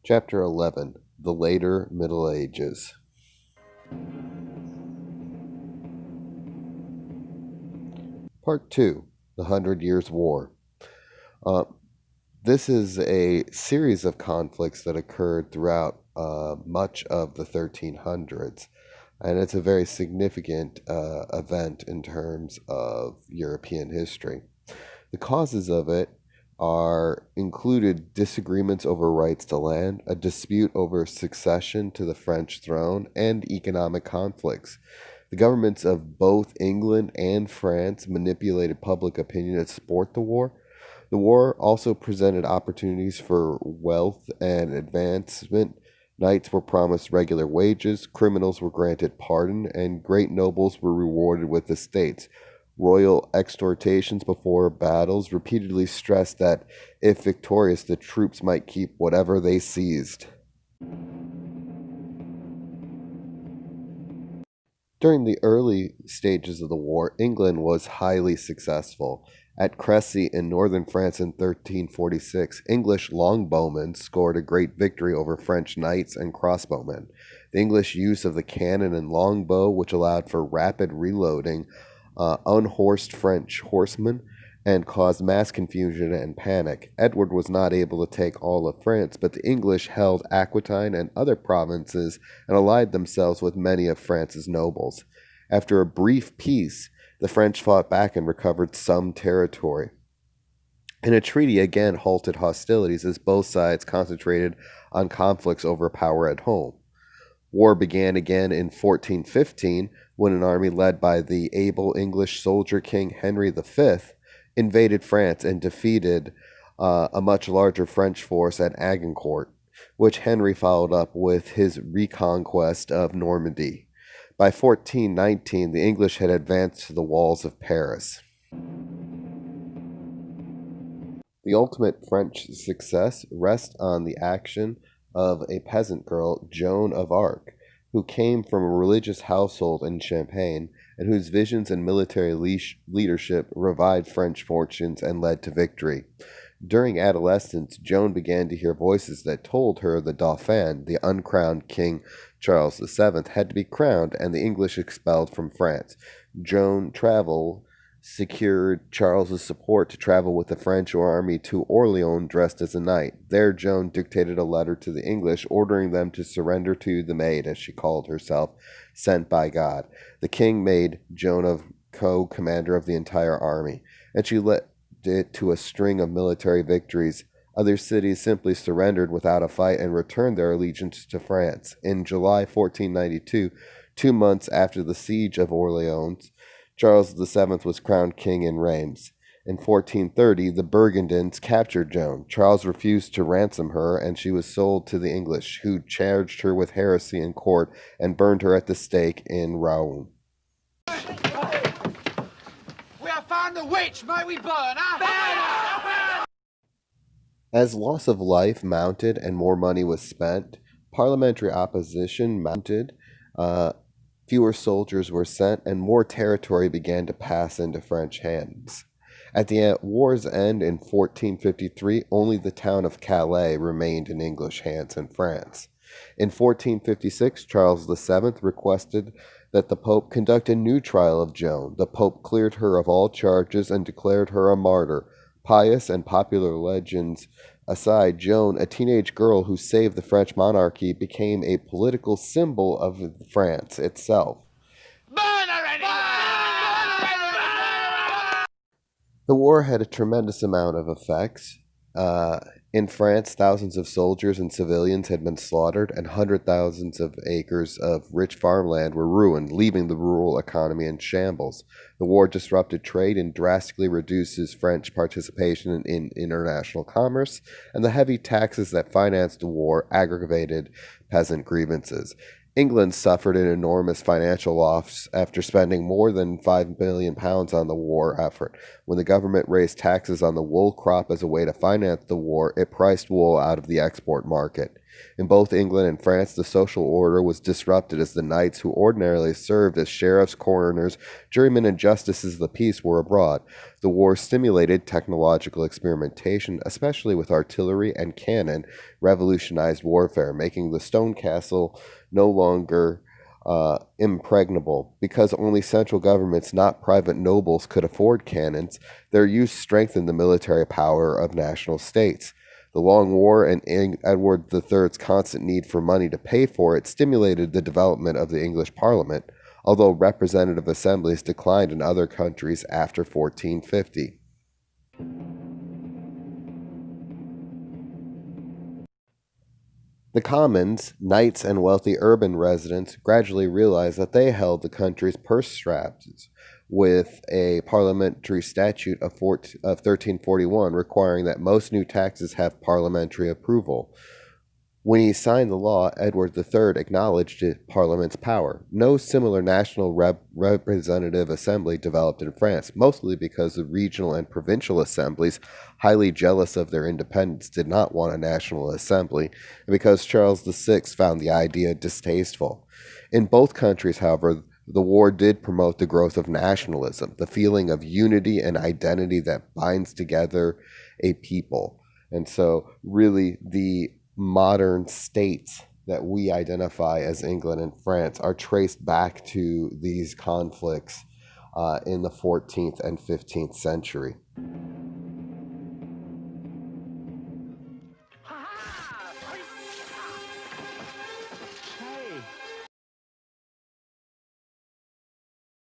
Chapter 11: The Later Middle Ages. Part 2: The Hundred Years' War. Uh, this is a series of conflicts that occurred throughout much of the 1300s, and it's a very significant event in terms of European history. The causes of it are included disagreements over rights to land, a dispute over succession to the French throne, and economic conflicts. The governments of both England and France manipulated public opinion to support the war. The war also presented opportunities for wealth and advancement. Knights were promised regular wages, criminals were granted pardon, and great nobles were rewarded with estates. Royal exhortations before battles repeatedly stressed that, if victorious, the troops might keep whatever they seized. During the early stages of the war, England was highly successful. At Crécy in northern France in 1346, English longbowmen scored a great victory over French knights and crossbowmen. The English use of the cannon and longbow, which allowed for rapid reloading, unhorsed French horsemen, and caused mass confusion and panic. Edward was not able to take all of France, but the English held Aquitaine and other provinces and allied themselves with many of France's nobles. After a brief peace, the French fought back and recovered some territory. And a treaty again halted hostilities as both sides concentrated on conflicts over power at home. War began again in 1415 when an army led by the able English soldier King Henry V invaded France and defeated a much larger French force at Agincourt, which Henry followed up with his reconquest of Normandy. By 1419, the English had advanced to the walls of Paris. The ultimate French success rests on the action of a peasant girl, Joan of Arc, who came from a religious household in Champagne and whose visions and military leadership revived French fortunes and led to victory. During adolescence, Joan began to hear voices that told her the Dauphin, the uncrowned King Charles VII, had to be crowned and the English expelled from France. Joan traveled secured Charles's support to travel with the French army to Orleans dressed as a knight. There, Joan dictated a letter to the English, ordering them to surrender to the Maid, as she called herself, sent by God. The king made Joan co-commander of the entire army, and she led it to a string of military victories. Other cities simply surrendered without a fight and returned their allegiance to France. In July 1492, 2 months after the siege of Orleans, Charles VII was crowned king in Reims. In 1430, the Burgundians captured Joan. Charles refused to ransom her, and she was sold to the English, who charged her with heresy in court and burned her at the stake in Rouen. We have found the witch, may we burn her? As loss of life mounted and more money was spent, parliamentary opposition mounted, fewer soldiers were sent, and more territory began to pass into French hands. At the war's end in 1453, only the town of Calais remained in English hands in France. In 1456, Charles VII requested that the Pope conduct a new trial of Joan. The Pope cleared her of all charges and declared her a martyr. Pious and popular legends aside, Joan, a teenage girl who saved the French monarchy, became a political symbol of France itself. The war had a tremendous amount of effects. In France, thousands of soldiers and civilians had been slaughtered, and hundreds of thousands of acres of rich farmland were ruined, leaving the rural economy in shambles. The war disrupted trade and drastically reduces French participation in international commerce, and the heavy taxes that financed the war aggravated peasant grievances. England suffered an enormous financial loss after spending more than £5 billion on the war effort. When the government raised taxes on the wool crop as a way to finance the war, it priced wool out of the export market. In both England and France, the social order was disrupted as the knights, who ordinarily served as sheriffs, coroners, jurymen, and justices of the peace, were abroad. The war stimulated technological experimentation, especially with artillery and cannon, revolutionized warfare, making the stone castle no longer impregnable. Because only central governments, not private nobles, could afford cannons, their use strengthened the military power of national states. The Long War and Edward III's constant need for money to pay for it stimulated the development of the English Parliament, although representative assemblies declined in other countries after 1450. The commons, knights, and wealthy urban residents gradually realized that they held the country's purse strings, with a parliamentary statute of 1341 requiring that most new taxes have parliamentary approval. When he signed the law, Edward III acknowledged Parliament's power. No similar national representative assembly developed in France, mostly because the regional and provincial assemblies, highly jealous of their independence, did not want a national assembly, and because Charles VI found the idea distasteful. In both countries, however, the war did promote the growth of nationalism, the feeling of unity and identity that binds together a people. And so, really, the modern states that we identify as England and France are traced back to these conflicts in the 14th and 15th century.